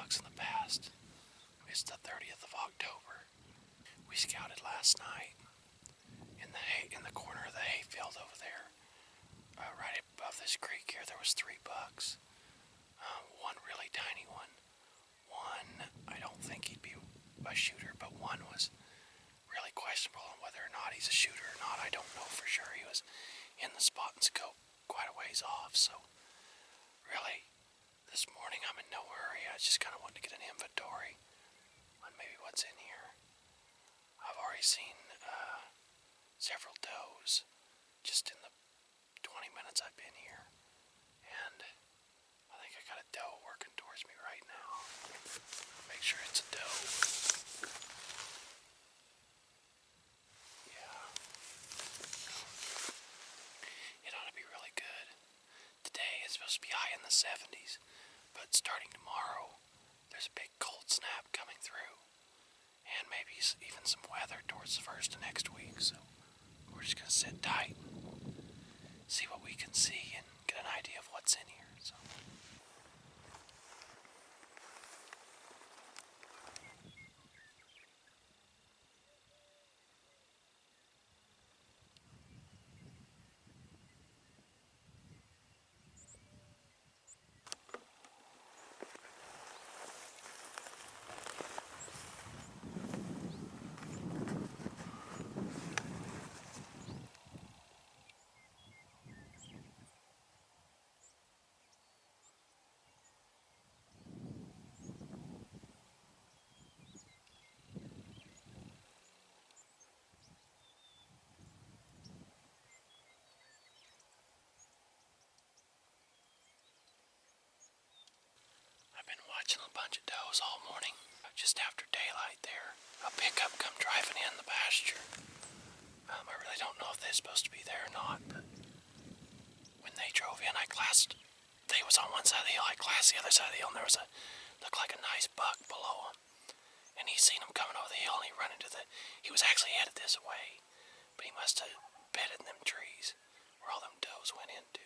bucks in the past. It's the 30th of October. We scouted last night in the corner of the hayfield over there, right above this creek here. There was 3 bucks. One really tiny one. One, I don't think he'd be a shooter, but one was really questionable on whether or not he's a shooter or not. I don't know for sure. He was in the spot and scope quite a ways off, so really, this morning I'm in no hurry. I just kind of wanted to get an inventory on maybe what's in here. I've already seen several does just in the 20 minutes I've been here, and I think I got a doe working towards me right now. Make sure it's a doe. Yeah. It ought to be really good. Today it's supposed to be high in the 70s, but starting tomorrow there's a big cold snap coming through, and maybe even some weather towards the first of next week, so we're just going to sit tight, see what we can see, and get an idea of what's in here. So. I've been watching a bunch of does all morning. Just after daylight there, a pickup come driving in the pasture. I really don't know if they're supposed to be there or not, but when they drove in, I glassed. They was on one side of the hill, I glassed the other side of the hill, and there was looked like a nice buck below him. And he seen him coming over the hill, and he was actually headed this way, but he must have bedded in them trees where all them does went into.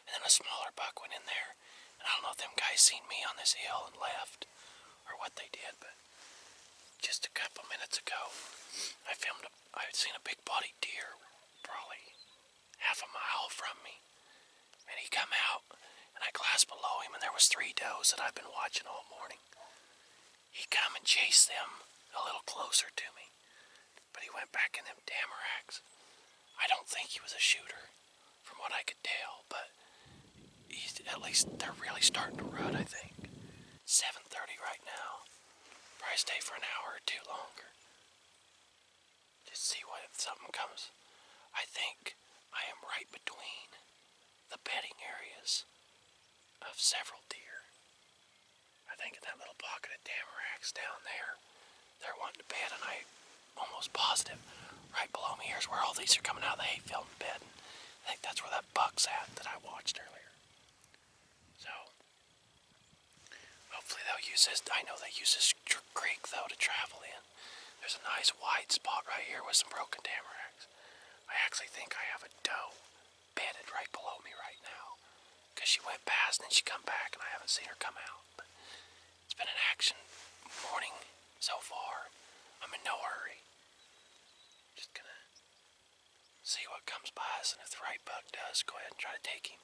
And then a smaller buck went in there, and I don't know if them guys seen me on this hill and left, or what they did, but just a couple minutes ago, I had seen a big-bodied deer, probably half a mile from me, and he come out, and I glassed below him, and there was 3 does that I've been watching all morning. He come and chased them a little closer to me, but he went back in them tamaracks. I don't think he was a shooter, from what I could tell, but at least they're really starting to rut, I think. 7:30 right now. Probably stay for an hour or 2 longer. Just see what if something comes. I think I am right between the bedding areas of several deer. I think in that little pocket of tamaracks down there, they're wanting to bed, and I'm almost positive right below me here's where all these are coming out of the hayfield and bedding. I think that's where that buck's at that I watched earlier. So, hopefully they'll use this. I know they use this creek, though, to travel in. There's a nice wide spot right here with some broken tamaracks. I actually think I have a doe bedded right below me right now, because she went past and then she come back, and I haven't seen her come out. But it's been an action morning so far. I'm in no hurry. Just gonna see what comes by us, and if the right buck does, go ahead and try to take him.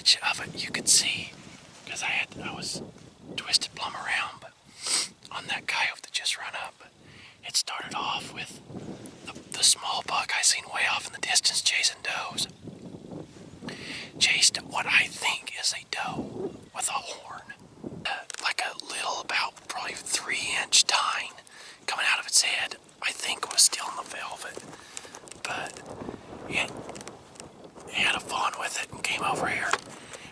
much of it you could see because I was twisted plumb around, but on that coyote that just run up, it started off with the small buck I seen way off in the distance chasing does. Chased what I think is a doe with a horn. Like a little, about probably 3-inch tine coming out of its head, I think was still in the velvet. But it had a fawn with it and came over here.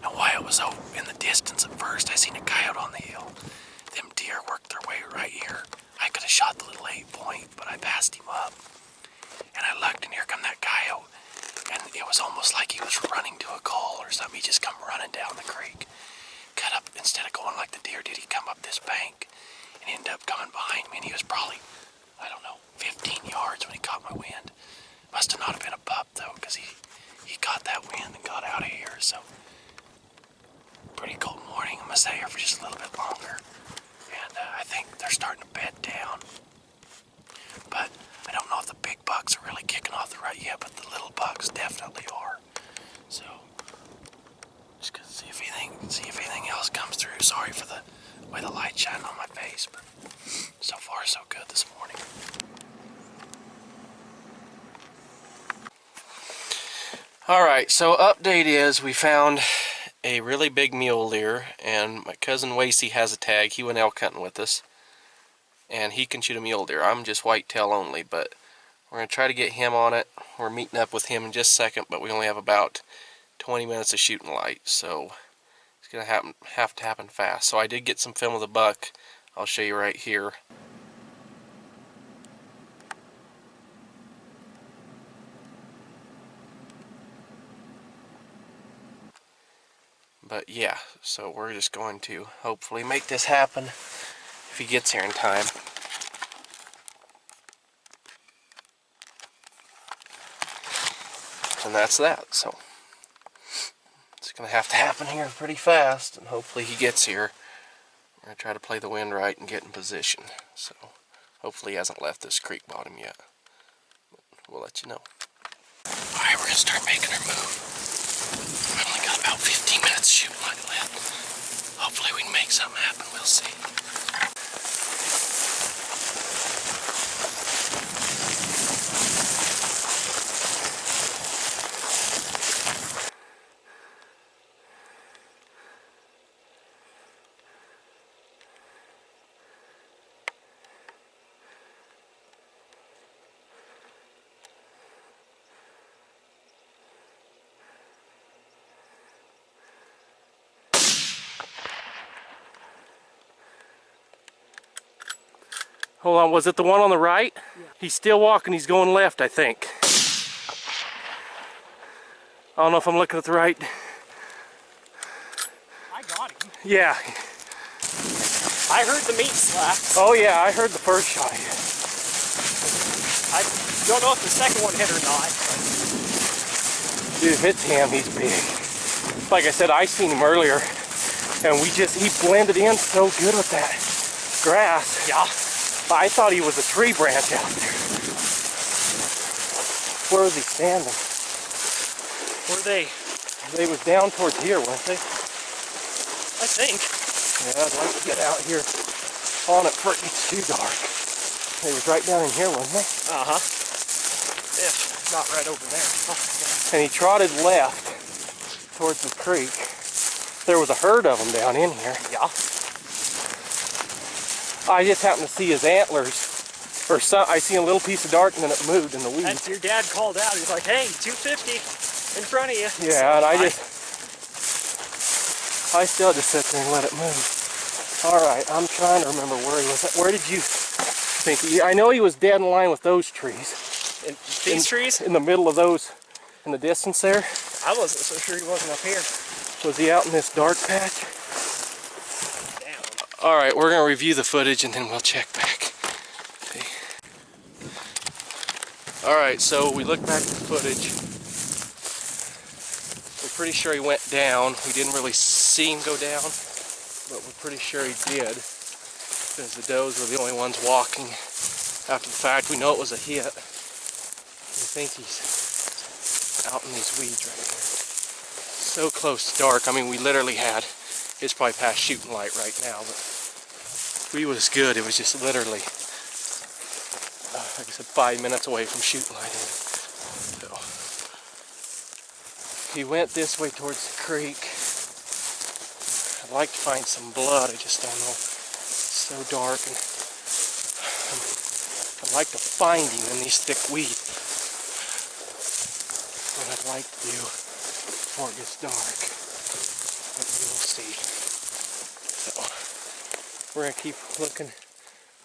And while it was in the distance at first, I seen a coyote on the hill. Them deer worked their way right here. I could have shot the little 8-point, but I passed him up. And I looked, and here come that coyote. And it was almost like he was running to a call or something. He just come running down the creek. Cut up, instead of going like the deer did, he come up this bank. And he ended up coming behind me, and he was probably, I don't know, 15 yards when he caught my wind. Must have not have been a pup, though, because he caught that wind and got out of here, so. Pretty cold morning. I'm going to stay here for just a little bit longer. And I think they're starting to bed down. But I don't know if the big bucks are really kicking off the rut yet, but the little bucks definitely are. So, just gonna see if anything else comes through. Sorry for the way the light shining on my face, but so far so good this morning. Alright, so update is we found a really big mule deer, and my cousin Wacey has a tag. He went elk hunting with us, and he can shoot a mule deer. I'm just whitetail only, but we're going to try to get him on it. We're meeting up with him in just a second, but we only have about 20 minutes of shooting light, so it's going to have to happen fast. So I did get some film of the buck. I'll show you right here. But yeah, so we're just going to hopefully make this happen if he gets here in time. And that's that. So it's going to have to happen here pretty fast, and hopefully he gets here. We're going to try to play the wind right and get in position. So hopefully he hasn't left this creek bottom yet. But we'll let you know. Alright, we're going to start making our move. I've only got about 15 minutes shooting light left. Hopefully we can make something happen. We'll see. Hold on, was it the one on the right? Yeah. He's still walking, he's going left, I think. I don't know if I'm looking at the right. I got him. Yeah. I heard the meat slap. Oh yeah, I heard the first shot. I don't know if the second one hit or not. Dude, if it's him, he's big. Like I said, I seen him earlier, and he blended in so good with that grass. Yeah. I thought he was a tree branch out there. Where was he standing? Were they? They was down towards here, weren't they? I think. Yeah, I'd like to get out here on it before it gets too dark. They was right down in here, wasn't they? Uh-huh. If not right over there. Oh, yeah. And he trotted left towards the creek. There was a herd of them down in here. Yeah. I just happened to see his antlers, or I see a little piece of dark and then it moved in the weeds. That's your dad called out. He's like, hey, 250 in front of you. Yeah, so and I still just sit there and let it move. Alright, I'm trying to remember where he was at. Where did you think I know he was dead in line with those trees. These trees? In the middle of those, in the distance there. I wasn't so sure he wasn't up here. Was he out in this dark patch? Alright, we're going to review the footage and then we'll check back. Alright, so we looked back at the footage. We're pretty sure he went down. We didn't really see him go down, but we're pretty sure he did, because the does were the only ones walking. After the fact, we know it was a hit. We think he's out in these weeds right here. So close to dark. I mean, we literally had, it's probably past shooting light right now, but we was good. It was just literally, like I said, 5 minutes away from shooting light. So he went this way towards the creek. I'd like to find some blood. I just don't know. It's so dark, and I'd like to find him in these thick weeds. What I'd like to do before it gets dark, but we will see. So we're gonna keep looking.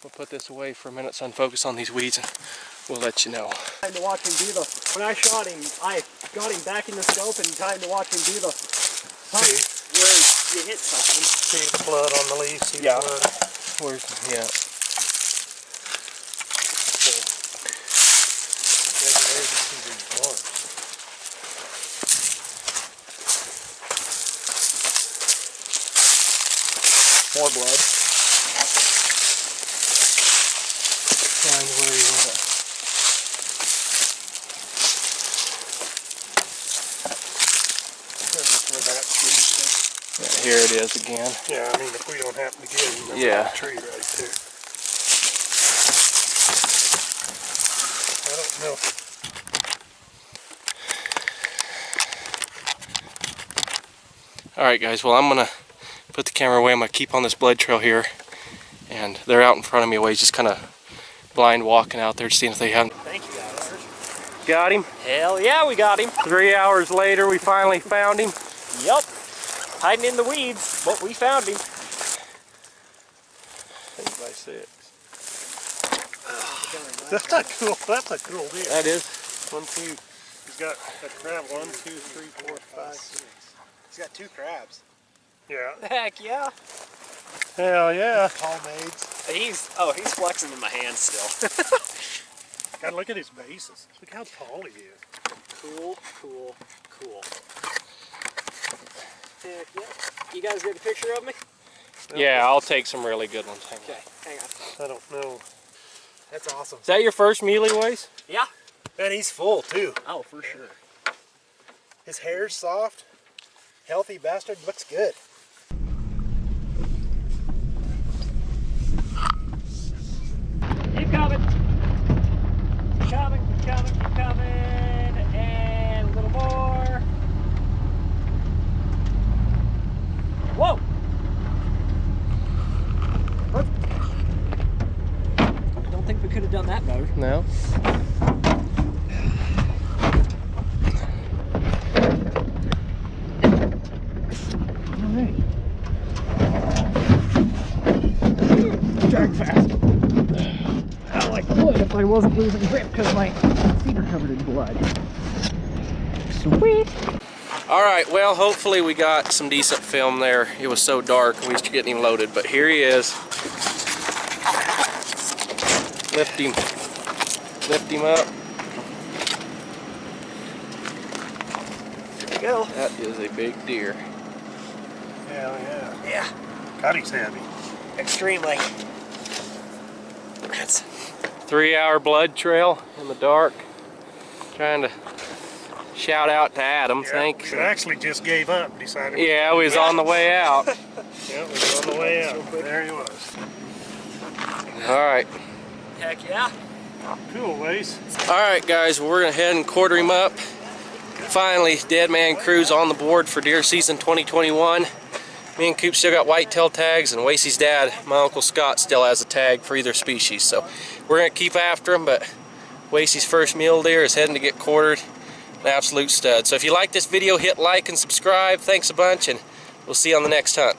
We'll put this away for a minute, son. Focus on these weeds, and we'll let you know. Time to watch him do the. When I shot him, I got him back in the scope, and time to watch him do the hunt where you hit something. See the blood on the leaves. See Yeah. the blood. Where's yeah? More blood. Find where he went. Yeah, here it is again. Yeah, I mean, if we don't happen to get him, that's Yeah. a tree right there. I don't know. Alright guys, well I'm gonna put the camera away. I'm gonna keep on this blood trail here, and they're out in front of me a ways, just kind of blind walking out there, just seeing if they haven't. Thank you, guys. Got him. Hell yeah, we got him. 3 hours later, we finally found him. Yep. Hiding in the weeds, but we found him. 8 by 6. That's a cool deal. That is. 1, 2. He's got a crab. 1, 2, 3, 4, 5, 6. He's got 2 crabs. Yeah. Heck yeah. Hell yeah. Palmades. He's flexing in my hand still. God, look at his bases. Look how tall he is. Cool, cool, cool. Heck yeah. You guys get a picture of me? Yeah, I'll take some really good ones. Hang on. Okay, hang on. I don't know. That's awesome. Is that your first muley, Wace? Yeah. And he's full too. Oh, for sure. His hair's soft. Healthy bastard. Looks good. Keep coming. Keep coming, keep coming, keep coming. And a little more. Whoa! I don't think we could have done that better. No. Drag fast. I like would if I wasn't losing grip because my feet are covered in blood. Sweet. Alright, well, hopefully we got some decent film there. It was so dark and we was getting him loaded, but here he is. Lift him up. There you go. That is a big deer. Hell yeah. Yeah, God, he's heavy. extremely. That's 3-hour blood trail in the dark. Trying to shout out to Adam, thanks. We actually just gave up and decided. Yeah, we was on the way out. Yeah, we was on the way out. There he was. Alright. heck yeah. Cool, Wace. Alright guys, we're gonna head and quarter him up. Finally, Dead Man Crew's on the board for deer season 2021. Me and Coop still got whitetail tags, and Wacey's dad, my Uncle Scott, still has a tag for either species. So we're gonna keep after him, but Wacey's first mule deer is heading to get quartered. An absolute stud. So if you like this video, hit like and subscribe. Thanks a bunch, and we'll see you on the next hunt.